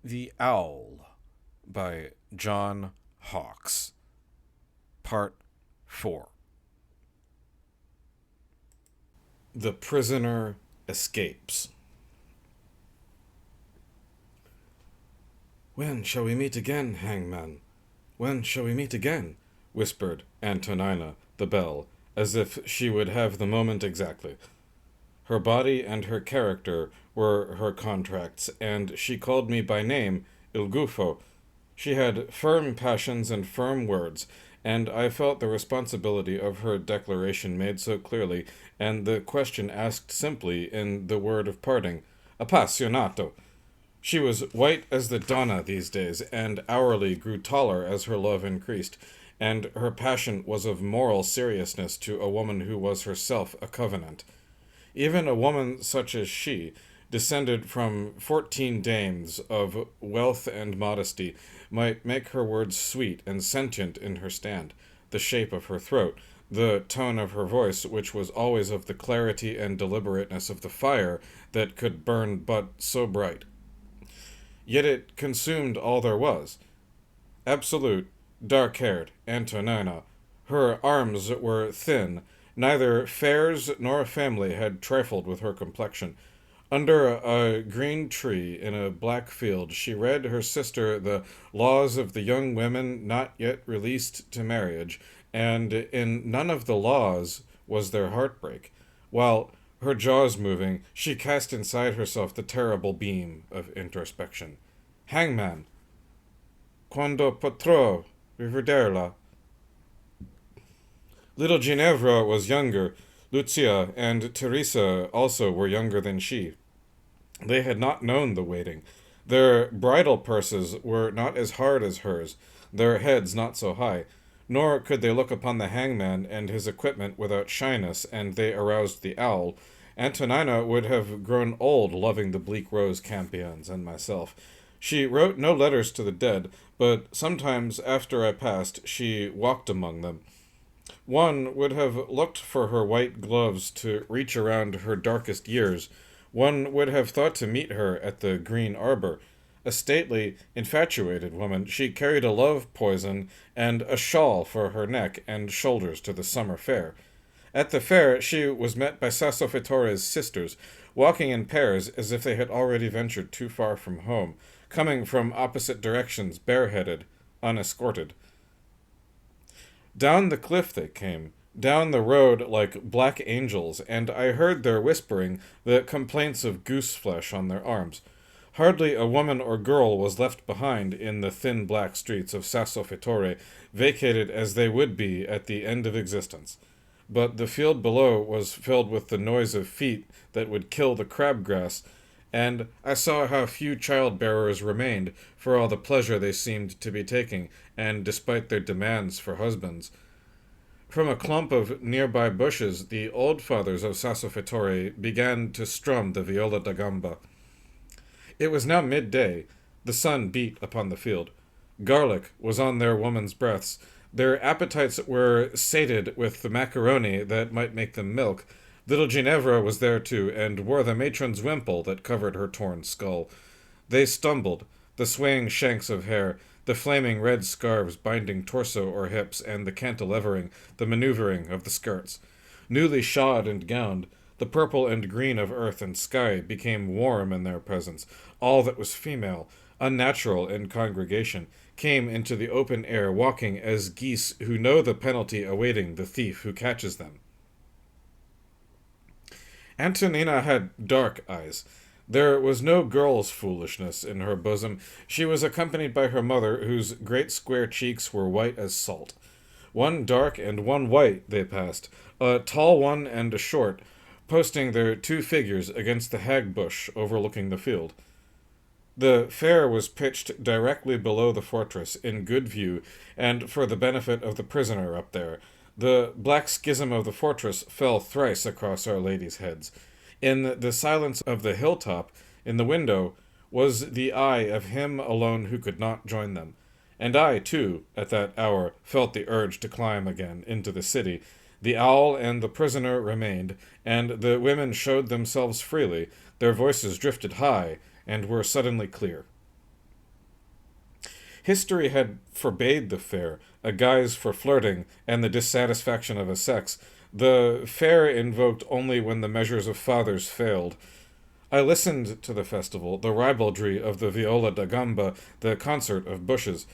The Owl by John Hawkes, Part 4. The Prisoner Escapes. "When shall we meet again, hangman? When shall we meet again?" whispered Antonina, the bell, as if she would have the moment exactly. Her body and her character were her contracts, and she called me by name, Il Gufo. She had firm passions and firm words, and I felt the responsibility of her declaration made so clearly, and the question asked simply in the word of parting, "Appassionato." She was white as the Donna these days, and hourly grew taller as her love increased, and her passion was of moral seriousness to a woman who was herself a covenant. Even a woman such as she, descended from 14 dames of wealth and modesty, might make her words sweet and sentient in her stand, the shape of her throat, the tone of her voice, which was always of the clarity and deliberateness of the fire that could burn but so bright. Yet it consumed all there was. Absolute, dark-haired Antonina. Her arms were thin. Neither fairs nor family had trifled with her complexion. Under a green tree in a black field, she read her sister the laws of the young women not yet released to marriage, and in none of the laws was there heartbreak, while, her jaws moving, she cast inside herself the terrible beam of introspection. Hangman, quando potrò rivederla? Little Ginevra was younger. Lucia and Teresa also were younger than she. They had not known the waiting. Their bridal purses were not as hard as hers, their heads not so high, nor could they look upon the hangman and his equipment without shyness, and they aroused the owl. Antonina would have grown old loving the bleak rose campions and myself. She wrote no letters to the dead, but sometimes after I passed, she walked among them. One would have looked for her white gloves to reach around her darkest years. One would have thought to meet her at the green arbor. A stately, infatuated woman, she carried a love poison and a shawl for her neck and shoulders to the summer fair. At the fair, she was met by Sassofeltore's sisters, walking in pairs as if they had already ventured too far from home, coming from opposite directions, bareheaded, unescorted. Down the cliff they came, down the road like black angels, and I heard their whispering the complaints of goose flesh on their arms. Hardly a woman or girl was left behind in the thin black streets of Sassofeltore, vacated as they would be at the end of existence. But the field below was filled with the noise of feet that would kill the crabgrass, and I saw how few child-bearers remained, for all the pleasure they seemed to be taking, and despite their demands for husbands. From a clump of nearby bushes, the old fathers of Sassofeltore began to strum the viola da gamba. It was now midday. The sun beat upon the field. Garlic was on their women's breaths. Their appetites were sated with the macaroni that might make them milk. Little Ginevra was there too, and wore the matron's wimple that covered her torn skull. They stumbled, the swaying shanks of hair, the flaming red scarves binding torso or hips, and the cantilevering, the maneuvering of the skirts. Newly shod and gowned, the purple and green of earth and sky became warm in their presence. All that was female, unnatural in congregation, came into the open air, walking as geese who know the penalty awaiting the thief who catches them. Antonina had dark eyes. There was no girl's foolishness in her bosom. She was accompanied by her mother, whose great square cheeks were white as salt. One dark and one white they passed, a tall one and a short, posting their two figures against the hag bush overlooking the field. The fair was pitched directly below the fortress, in good view, and for the benefit of the prisoner up there. The black schism of the fortress fell thrice across Our Lady's heads. In the silence of the hilltop, in the window, was the eye of him alone who could not join them. And I, too, at that hour, felt the urge to climb again into the city. The owl and the prisoner remained, and the women showed themselves freely. Their voices drifted high, and were suddenly clear. History had forbade the fair, a guise for flirting and the dissatisfaction of a sex. The fair invoked only when the measures of fathers failed. I listened to the festival, the ribaldry of the viola da gamba, the concert of bushes.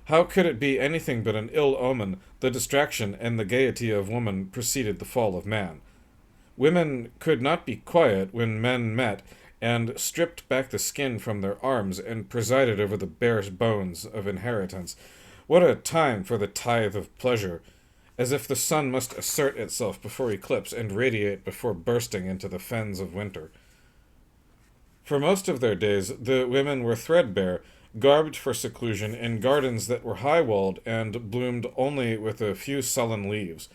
How could it be anything but an ill omen? The distraction and the gaiety of woman preceded the fall of man. Women could not be quiet when men met, and stripped back the skin from their arms and presided over the bare bones of inheritance. What a time for the tithe of pleasure! As if the sun must assert itself before eclipse and radiate before bursting into the fens of winter. For most of their days, the women were threadbare, garbed for seclusion in gardens that were high-walled and bloomed only with a few sullen leaves.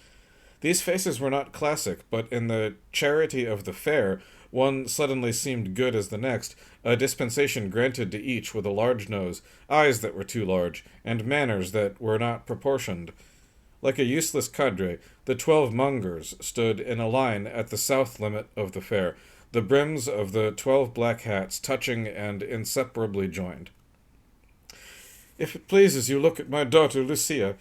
These faces were not classic, but in the charity of the fair, one suddenly seemed good as the next, a dispensation granted to each with a large nose, eyes that were too large, and manners that were not proportioned. Like a useless cadre, the 12 mongers stood in a line at the south limit of the fair, the brims of the 12 black hats touching and inseparably joined. "If it pleases you, look at my daughter Lucia.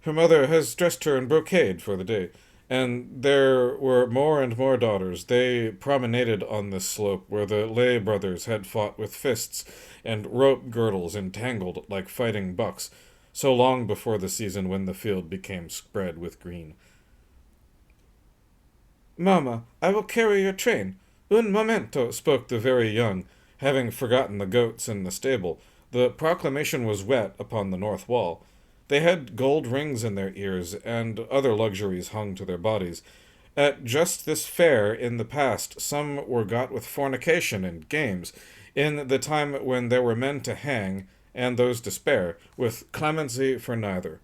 Her mother has dressed her in brocade for the day." And there were more and more daughters. They promenaded on this slope where the lay brothers had fought with fists and rope girdles entangled like fighting bucks, so long before the season when the field became spread with green. "Mamma, I will carry your train. Un momento," spoke the very young, having forgotten the goats in the stable. The proclamation was wet upon the north wall. They had gold rings in their ears, and other luxuries hung to their bodies. At just this fair in the past, some were got with fornication and games, in the time when there were men to hang, and those to spare, with clemency for neither.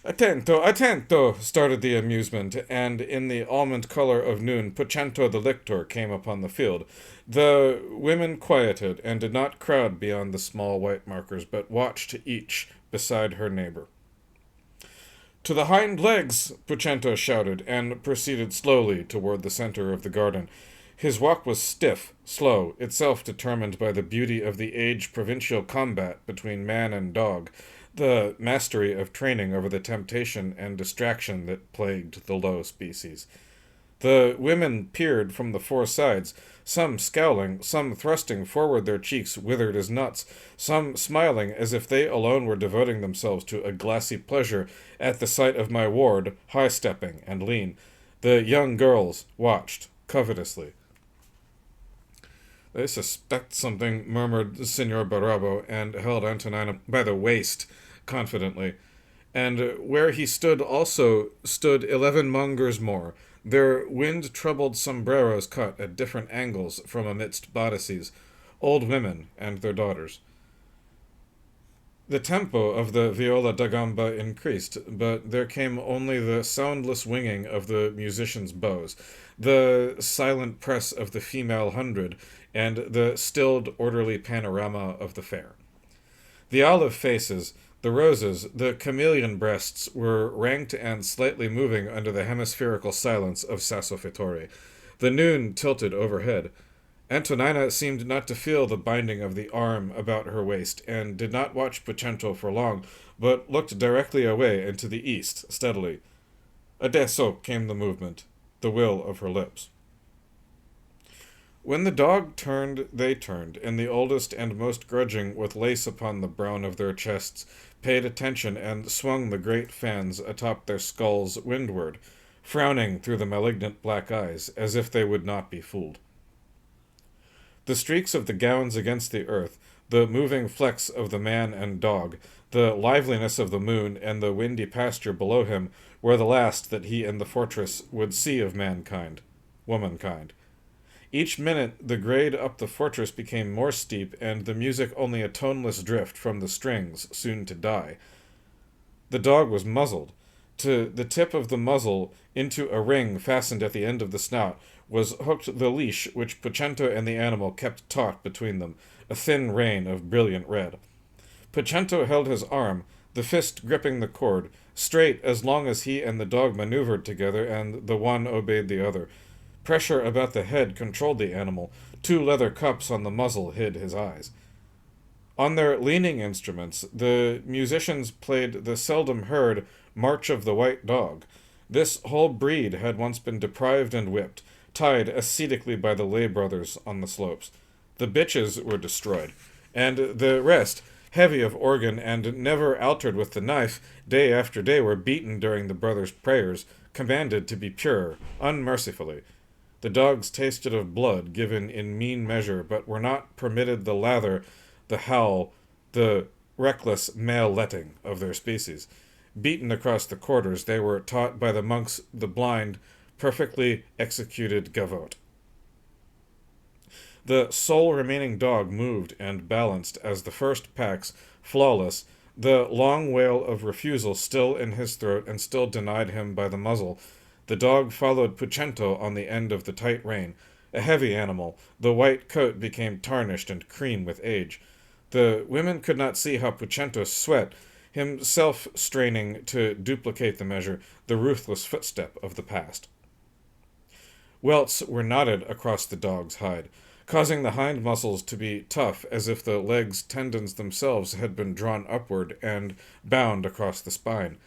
"Attento, attento!" started the amusement, and in the almond color of noon, Pucento the lictor came upon the field. The women quieted, and did not crowd beyond the small white markers, but watched each beside her neighbor. "To the hind legs!" Pucento shouted, and proceeded slowly toward the center of the garden. His walk was stiff, slow, itself determined by the beauty of the age provincial combat between man and dog, the mastery of training over the temptation and distraction that plagued the low species. The women peered from the four sides, some scowling, some thrusting forward their cheeks withered as nuts, some smiling as if they alone were devoting themselves to a glassy pleasure at the sight of my ward, high-stepping and lean. The young girls watched covetously. "They suspect something," murmured Signor Barabo, and held Antonina by the waist confidently. And where he stood also stood 11 mongers more, their wind-troubled sombreros cut at different angles from amidst bodices, old women and their daughters. The tempo of the viola da gamba increased, but there came only the soundless winging of the musicians' bows, the silent press of the female 100, and the stilled, orderly panorama of the fair. The olive faces, the roses, the chameleon breasts were ranked and slightly moving under the hemispherical silence of Sassofeltore. The noon tilted overhead. Antonina seemed not to feel the binding of the arm about her waist, and did not watch Pucento for long, but looked directly away into the east, steadily. Adesso came the movement, the will of her lips. When the dog turned, they turned, and the oldest and most grudging, with lace upon the brown of their chests, paid attention and swung the great fans atop their skulls windward, frowning through the malignant black eyes, as if they would not be fooled. The streaks of the gowns against the earth, the moving flecks of the man and dog, the liveliness of the moon, and the windy pasture below him were the last that he and the fortress would see of mankind, womankind. Each minute the grade up the fortress became more steep, and the music only a toneless drift from the strings, soon to die. The dog was muzzled. To the tip of the muzzle, into a ring fastened at the end of the snout, was hooked the leash which Pucento and the animal kept taut between them, a thin rein of brilliant red. Pucento held his arm, the fist gripping the cord, straight as long as he and the dog maneuvered together, and the one obeyed the other. Pressure about the head controlled the animal. 2 leather cups on the muzzle hid his eyes. On their leaning instruments, the musicians played the seldom heard March of the White Dog. This whole breed had once been deprived and whipped, tied ascetically by the lay brothers on the slopes. The bitches were destroyed, and the rest, heavy of organ and never altered with the knife, day after day were beaten during the brothers' prayers, commanded to be pure, unmercifully. The dogs tasted of blood given in mean measure, but were not permitted the lather, the howl, the reckless male-letting of their species. Beaten across the quarters, they were taught by the monks the blind, perfectly executed gavotte. The sole remaining dog moved and balanced as the first packs, flawless, the long wail of refusal still in his throat and still denied him by the muzzle. The dog followed Pucento on the end of the tight rein. A heavy animal, the white coat became tarnished and cream with age. The women could not see how Pucento sweat, himself straining to duplicate the measure, the ruthless footstep of the past. Welts were knotted across the dog's hide, causing the hind muscles to be tough as if the legs' tendons themselves had been drawn upward and bound across the spine.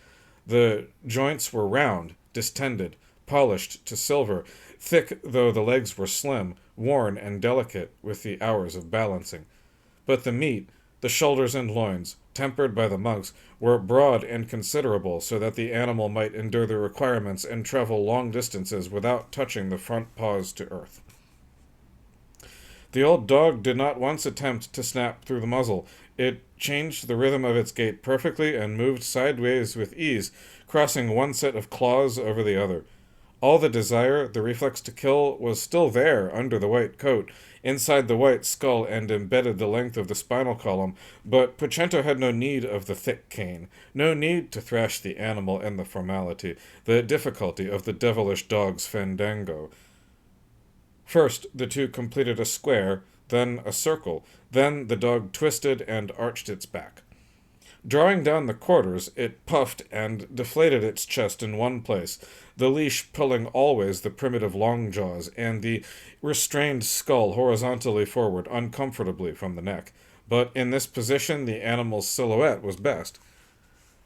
The joints were round, distended, polished to silver, thick though the legs were slim, worn and delicate with the hours of balancing. But the meat, the shoulders and loins, tempered by the monks, were broad and considerable, so that the animal might endure the requirements and travel long distances without touching the front paws to earth. The old dog did not once attempt to snap through the muzzle. It changed the rhythm of its gait perfectly and moved sideways with ease, crossing one set of claws over the other. All the desire, the reflex to kill, was still there under the white coat, inside the white skull and embedded the length of the spinal column, but Pucento had no need of the thick cane, no need to thrash the animal and the formality, the difficulty of the devilish dog's fandango. First, the two completed a square, then a circle, then the dog twisted and arched its back. Drawing down the quarters, it puffed and deflated its chest in one place, the leash pulling always the primitive long jaws and the restrained skull horizontally forward uncomfortably from the neck. But in this position the animal's silhouette was best.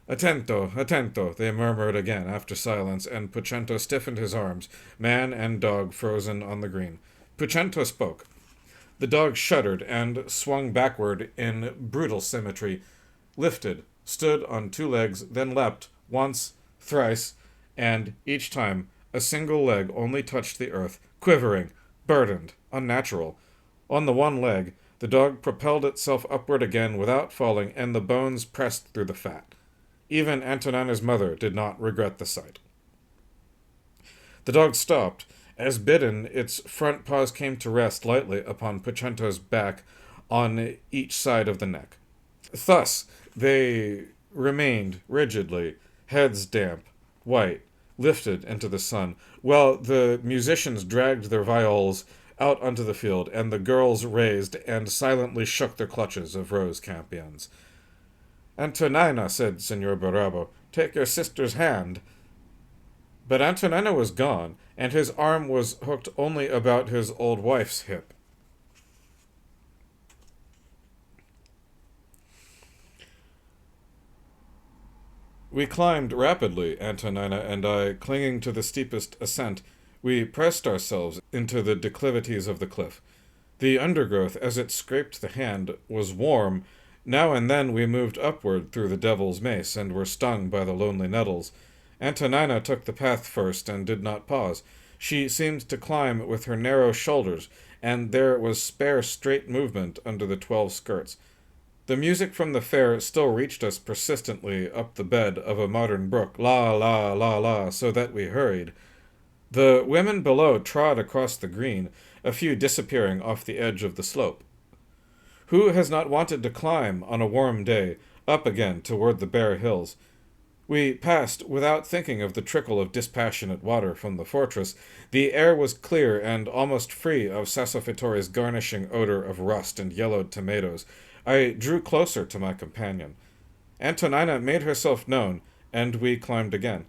Attento, attento, they murmured again after silence, and Pucento stiffened his arms, man and dog frozen on the green. Pucento spoke. The dog shuddered and swung backward in brutal symmetry, lifted, stood on two legs, then leapt, once, thrice, and, each time, a single leg only touched the earth, quivering, burdened, unnatural. On the one leg, the dog propelled itself upward again without falling, and the bones pressed through the fat. Even Antonina's mother did not regret the sight. The dog stopped. As bidden, its front paws came to rest lightly upon Pucento's back on each side of the neck. Thus they remained rigidly, heads damp, white, lifted into the sun, while the musicians dragged their viols out onto the field, and the girls raised and silently shook their clutches of rose campions. "Antonina," said Senor Barabo, "take your sister's hand." But Antonina was gone, and his arm was hooked only about his old wife's hip. We climbed rapidly, Antonina and I, clinging to the steepest ascent. We pressed ourselves into the declivities of the cliff. The undergrowth, as it scraped the hand, was warm. Now and then we moved upward through the devil's mace, and were stung by the lonely nettles. Antonina took the path first, and did not pause. She seemed to climb with her narrow shoulders, and there was spare straight movement under the 12 skirts. The music from the fair still reached us persistently up the bed of a modern brook, la la la la, so that we hurried. The women below trod across the green, a few disappearing off the edge of the slope. Who has not wanted to climb on a warm day, up again toward the bare hills? We passed without thinking of the trickle of dispassionate water from the fortress. The air was clear and almost free of Sassofattori's garnishing odor of rust and yellowed tomatoes. I drew closer to my companion. Antonina made herself known, and we climbed again.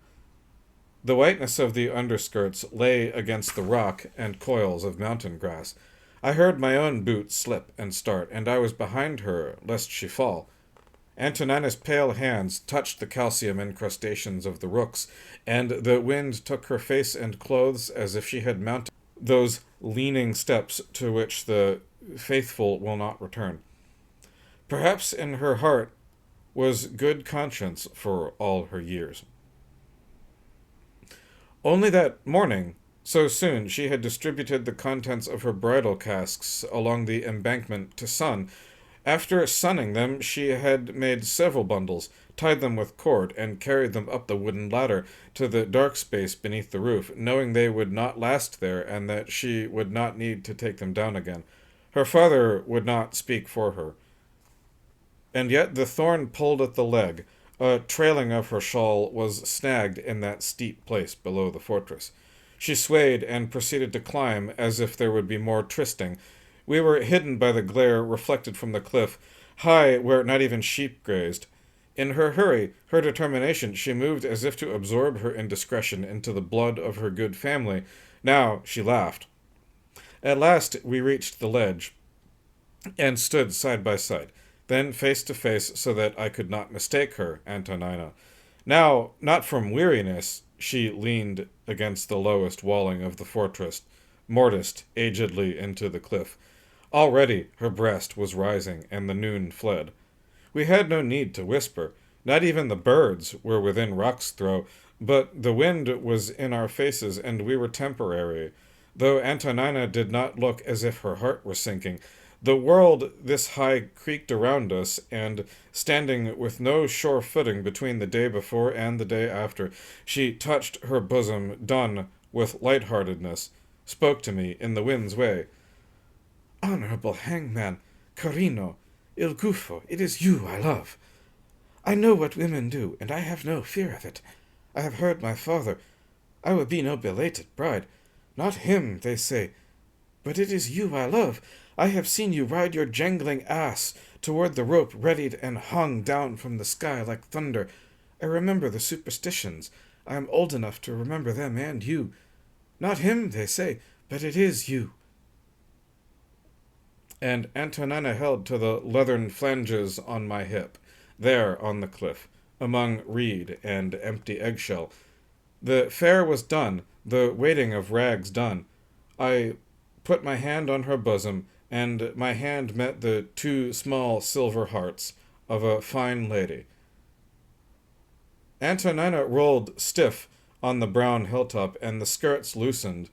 The whiteness of the underskirts lay against the rock and coils of mountain grass. I heard my own boot slip and start, and I was behind her, lest she fall. Antonina's pale hands touched the calcium incrustations of the rooks, and the wind took her face and clothes as if she had mounted those leaning steps to which the faithful will not return. Perhaps in her heart was good conscience for all her years. Only that morning, so soon she had distributed the contents of her bridal casks along the embankment to sun. After sunning them, she had made several bundles, tied them with cord, and carried them up the wooden ladder to the dark space beneath the roof, knowing they would not last there and that she would not need to take them down again. Her father would not speak for her. And yet the thorn pulled at the leg. A trailing of her shawl was snagged in that steep place below the fortress. She swayed and proceeded to climb as if there would be more trysting. We were hidden by the glare reflected from the cliff, high where not even sheep grazed. In her hurry, her determination, she moved as if to absorb her indiscretion into the blood of her good family. Now she laughed. At last we reached the ledge, and stood side by side, then face to face so that I could not mistake her, Antonina. Now, not from weariness, she leaned against the lowest walling of the fortress, mortised agedly into the cliff. Already her breast was rising, and the noon fled. We had no need to whisper. Not even the birds were within rock's throw, but the wind was in our faces, and we were temporary. Though Antonina did not look as if her heart were sinking, the world this high creaked around us, and, standing with no sure footing between the day before and the day after, she touched her bosom, done with light-heartedness, spoke to me in the wind's way. "Honorable hangman, Carino, Il Gufo, it is you I love. I know what women do, and I have no fear of it. I have heard my father. I will be no belated bride. Not him, they say. But it is you I love. I have seen you ride your jangling ass toward the rope readied and hung down from the sky like thunder. I remember the superstitions. I am old enough to remember them and you. Not him, they say, but it is you." And Antonina held to the leathern flanges on my hip, there on the cliff, among reed and empty eggshell. The fare was done, the waiting of rags done. I put my hand on her bosom, and my hand met the two small silver hearts of a fine lady. Antonina rolled stiff on the brown hilltop, and the skirts loosened,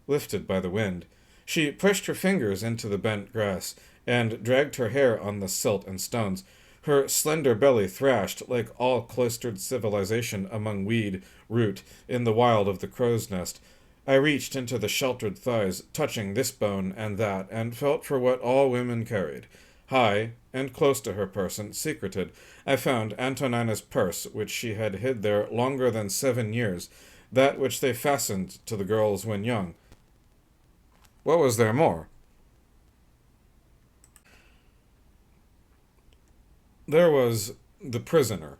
lifted by the wind. She pushed her fingers into the bent grass, and dragged her hair on the silt and stones. Her slender belly thrashed, like all cloistered civilization among weed, root, in the wild of the crow's nest. I reached into the sheltered thighs, touching this bone and that, and felt for what all women carried. High, and close to her person, secreted, I found Antonina's purse, which she had hid there longer than 7 years, that which they fastened to the girls when young. What was there more? There was the prisoner.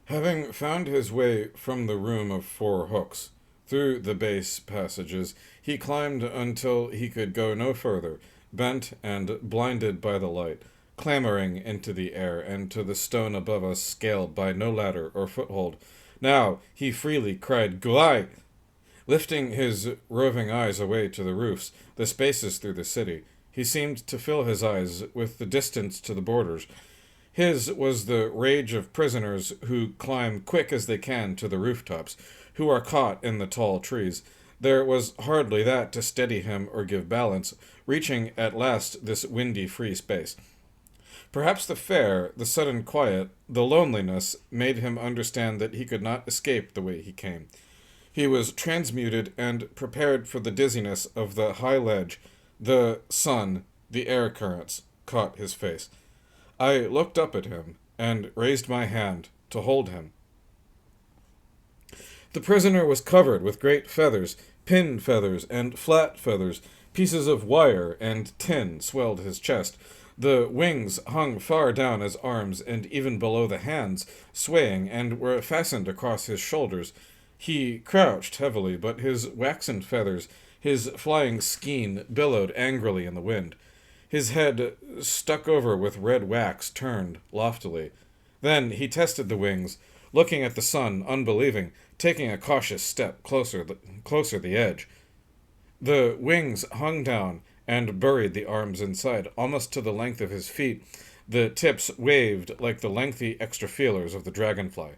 Having found his way from the room of 4 hooks, through the base passages, he climbed until he could go no further, bent and blinded by the light, clambering into the air and to the stone above us, scaled by no ladder or foothold. Now he freely cried, "Gulai!" lifting his roving eyes away to the roofs, the spaces through the city. He seemed to fill his eyes with the distance to the borders. His was the rage of prisoners who climb quick as they can to the rooftops, who are caught in the tall trees. There was hardly that to steady him or give balance, reaching at last this windy free space. Perhaps the fare, the sudden quiet, the loneliness, made him understand that he could not escape the way he came. He was transmuted and prepared for the dizziness of the high ledge. The sun, the air currents, caught his face. I looked up at him, and raised my hand to hold him. The prisoner was covered with great feathers, pin feathers and flat feathers. Pieces of wire and tin swelled his chest. The wings hung far down his arms and even below the hands, swaying, and were fastened across his shoulders. He crouched heavily, but his waxen feathers, His flying skein billowed angrily in the wind. His head, stuck over with red wax, turned loftily. Then he tested the wings, looking at the sun, unbelieving, taking a cautious step closer the edge. The wings hung down and buried the arms inside, almost to the length of his feet. The tips waved like the lengthy extra feelers of the dragonfly.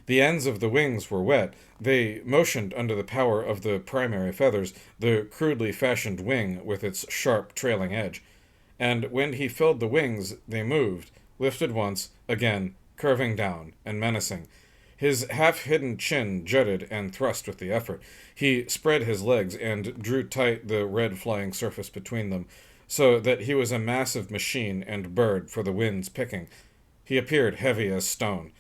The ends of the wings were wet. They motioned under the power of the primary feathers, the crudely fashioned wing with its sharp trailing edge. And when he filled the wings, they moved, lifted once, again, curving down and menacing. His half-hidden chin jutted and thrust with the effort. He spread his legs and drew tight the red flying surface between them, so that he was a massive machine and bird for the wind's picking. He appeared heavy as stone.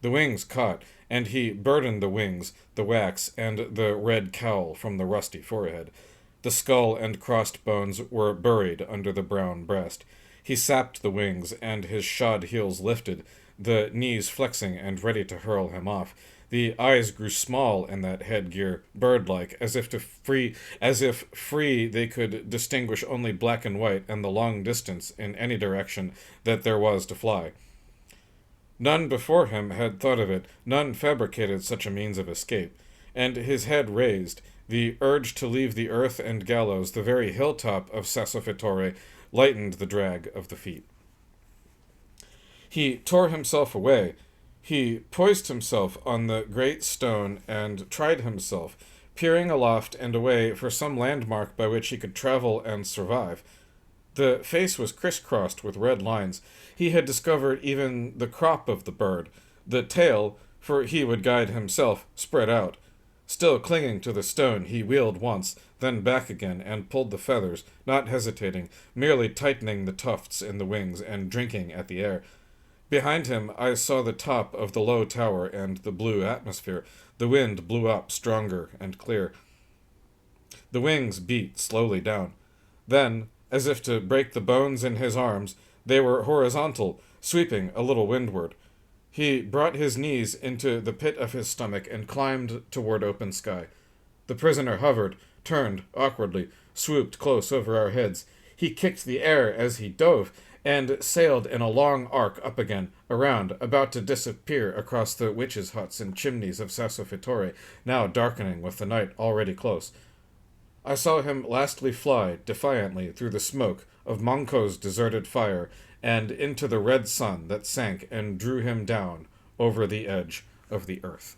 The wings caught, and he burdened the wings, the wax, and the red cowl from the rusty forehead. The skull and crossed bones were buried under the brown breast. He sapped the wings, and his shod heels lifted, the knees flexing and ready to hurl him off. The eyes grew small in that headgear, bird-like, as if free they could distinguish only black and white and the long distance in any direction that there was to fly. None before him had thought of it, none fabricated such a means of escape, and his head raised, the urge to leave the earth and gallows, the very hilltop of Sassofeltore, lightened the drag of the feet. He tore himself away. He poised himself on the great stone and tried himself, peering aloft and away for some landmark by which he could travel and survive. The face was crisscrossed with red lines. He had discovered even the crop of the bird. The tail, for he would guide himself, spread out. Still clinging to the stone, he wheeled once, then back again, and pulled the feathers, not hesitating, merely tightening the tufts in the wings and drinking at the air. Behind him I saw the top of the low tower and the blue atmosphere. The wind blew up stronger and clear. The wings beat slowly down. Then, as if to break the bones in his arms, they were horizontal, sweeping a little windward. He brought his knees into the pit of his stomach and climbed toward open sky. The prisoner hovered, turned awkwardly, swooped close over our heads. He kicked the air as he dove, and sailed in a long arc up again, around, about to disappear across the witches' huts and chimneys of Sassofeltore, now darkening with the night already close. I saw him lastly fly defiantly through the smoke of Manco's deserted fire and into the red sun that sank and drew him down over the edge of the earth.